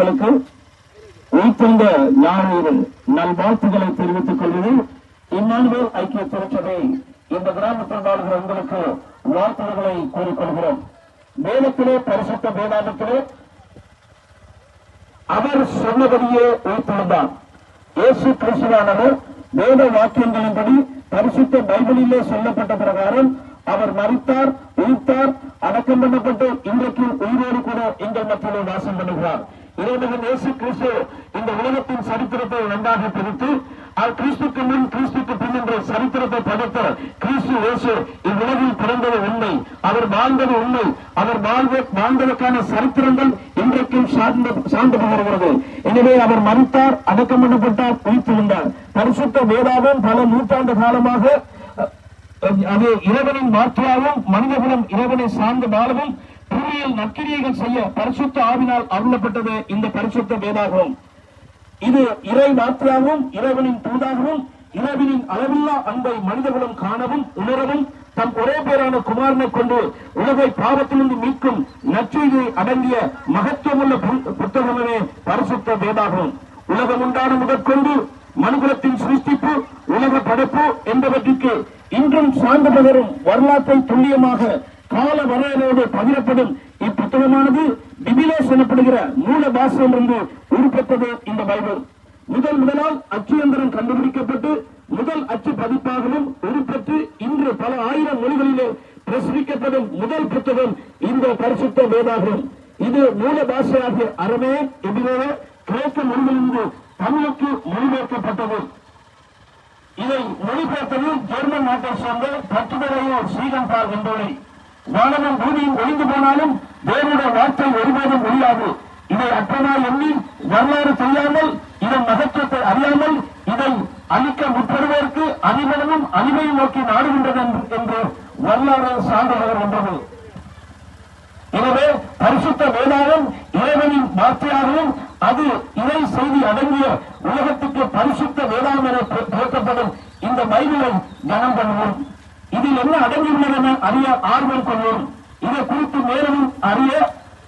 மக்களுக்கு உயிர்த்தெழுந்த ஞாயிறு நல்வாழ்த்துக்களை தெரிவித்துக் கொள்கிறேன். இம்மானுவேல் ஐக்கிய திருச்சபை இந்த கிராமத்தில் வாழ்கிற உங்களுக்கு வாழ்த்துக்களை கூறிக்கொள்கிறோம். வேதத்திலே பரிசுத்த வேதாந்தத்திலே அவர் சொன்னபடியே உயிர்த்தெழுந்தார். இயேசு கிறிஸ்துவானவர் வேத வாக்கியங்களின்படி பரிசுத்த பைபிளிலே சொல்லப்பட்ட பிரகாரம் அவர் மரித்தார், உயிர்த்தார், அடக்கம் பண்ணப்பட்டு இன்றைக்கு உயிரோடு கூட எங்கள் மத்தியிலே வாசம் பண்ணுகிறார். இறைமகன் இயேசு கிறிஸ்து இந்த உலகத்தின் சரித்திரத்தை நன்றாக பிரித்து கிறிஸ்துக்கு முன் கிறிஸ்துக்கு பின் என்ற சரித்திரத்தை படைத்த கிறிஸ்து இயேசு இவ்வுலகில் பிறந்தது உண்மை, அவர் வாழ்ந்தது உண்மை, அவர் வாழ்ந்ததற்கான சரித்திரங்கள் இன்றைக்கும் சார்ந்து பகர்கிறது. எனவே அவர் மரித்தார், அடக்கம் பண்ணப்பட்டார், உயிர்த்தெழுந்தார். பரிசுத்த வேதாவும் பல நூற்றாண்டு காலமாக அது இறைவனின் வார்த்தையாகவும் மனிதகுலம் இறைவனை சார்ந்து வாழவும் பூமியில் நற்கிரியைகள் செய்ய பரிசுத்த ஆவினால் அருளப்பட்டது இந்த பரிசுத்த வேதாகவும். இது இறை வார்த்தையாகவும் இறைவனின் தூதாகவும் இறைவனின் அளவில்லா அன்பை மனிதகுலம் காணவும் உணரவும் தம் ஒரே பேரான குமாரனை கொண்டு உலகை பாவத்திலிருந்து மீட்கும் நற்செய்தியை அடங்கிய மகத்துவமுள்ள புத்தகமே பரிசுத்த வேதாகவும். உலகம் உண்டான முதற்கொண்டு மனுகுலத்தின் சிருஷ்டிப்பு, உலக படைப்பு என்பவற்றுக்கு இன்றும் சார்ந்து பகரும் வரலாற்றை துல்லியமாக கால வரையறையோடு பகிரப்படும் இப்புத்தகமானது பிபிலோஸ் எனப்படுகிற மூல பாஷையிலிருந்து உருப்பெற்றது. இந்த பைபிள் முதலால் அச்சு எந்திரம் கண்டுபிடிக்கப்பட்டு முதல் அச்சு பதிப்பாகவும் உருப்பெற்று இன்று பல ஆயிரம் மொழிகளிலே பிரசுரிக்கப்படும் முதல் புத்தகம் இந்த பரிசுத்த வேதாகம். இது மூல பாஷையாகிய அரமே, எபிரேய, கிரேக்க மொழிகளிலிருந்து தமிழுக்கு மொழிபெயர்க்கப்பட்டது. இதை மொழிபெயர்த்தது ஜெர்மன் நாட்டை சேர்ந்த பத்துதரையோ ஸ்ரீகம்பால் என்பவரை. வானமும் பூமியும் ஒழிந்து போனாலும் தேவனுடைய வார்த்தை ஒருபோதும் ஒழியாது. இதை அற்பமாய் எண்ணி வரலாறு தெரியாமல் இதன் மகத்துவத்தை அறியாமல் இதை அழிக்க முற்படுவதற்கு அழிவனமும் அழிவையும் நோக்கி நாடுகின்றது என்று வரலாறு சான்றுகின்றது. எனவே பரிசுத்த வேதாகம் இறைவனின் வார்த்தையாகவும் அது இறை செய்தி அடங்கிய உலகத்துக்கு பரிசுத்த வேதாகம் என துவக்கப்படும் இந்த பைபிளை கனம் பண்ணுவோம். இதில் என்ன அடங்கியுள்ளது என அறிய ஆர்வம் கொள்வோம். இதை குறித்து மேலும் அறிய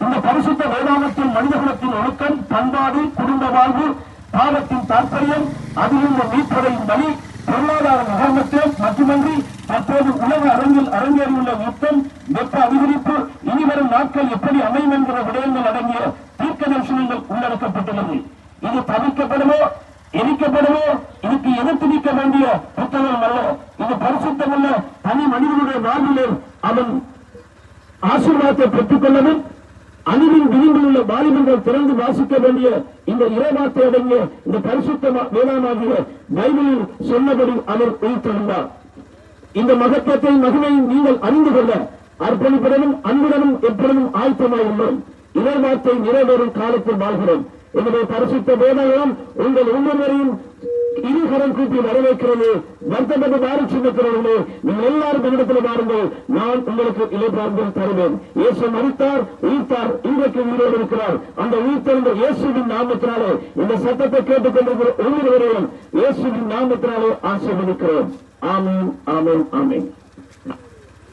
இந்த பரிசுத்த வேதாகத்தின் மனிதகுலத்தின் ஒழுக்கம், பண்பாடு, குடும்ப வாழ்வு, பாவத்தின் தாற்பயம், அதிலிருந்து மீட்பதையின் வழி, பொருளாதார முகாமத்துவம் மட்டுமன்றி தற்போது உலக அரங்கில் அரங்கேறியுள்ள யுத்தம், வெப்ப அதிகரிப்பு, இனிவரும் நாட்கள் எப்படி அமையும் என்கிற விடயங்கள் அடங்கிய தீர்க்க தரிசனங்கள் உள்ளடக்கப்பட்டுள்ளது. இது தவிர்க்கப்படுமோ எரிக்கப்படுமோ இதுக்கு எதிர்த்து நிற்க வேண்டிய புத்தகம் அல்ல. இது பரிசுத்தமுள்ள தனி மனிதனுடைய வாழ்விலே அவன் ஆசீர்வாதத்தை பெற்றுக் கொள்ளவும் அழிவின் விளிம்பில் உள்ள வாலிபர்கள் திறந்து வாசிக்க வேண்டிய இந்த இறைவார்த்தை அடங்கிய இந்த பரிசுத்த வேதாமாகிய பைபிளில் சொன்னபடி அவர் உயிர்த்தெழுந்தார். இந்த மகத்துவத்தை மகிமையும் நீங்கள் அறிந்து கொள்ள அர்ப்பணிப்புடனும் அன்புடனும் எப்பொழுதும் ஆயத்தமாயுள்ளோம். இறைவார்த்தை நிறைவேறும் காலத்தில் வாழ்கிறோம். எனவே பரிசுத்த வேதாகம் உங்கள் ஒவ்வொருவரையும் இருகரம் கூப்பி வரவேற்கிறது. வருத்தப்பட்டு வாரி சின்னத்தினர்களே, நீங்கள் எல்லாரும் என்னிடத்தில் வாருங்கள், நான் உங்களுக்கு இளைப்பாறுதல் தருவேன். இயேசு மரித்தார், உயிர்த்தார், இன்றைக்கு உயிரோடு இருக்கிறார். அந்த உயிர்த்தெழுந்த இயேசுவின் நாமத்தினாலே இந்த சத்தத்தை கேட்டுக் கொண்டிருக்கிற ஒவ்வொருவரையும் இயேசுவின் நாமத்தினாலே ஆசீர்வதிக்கிறோம். ஆமென், ஆமென், ஆமென்.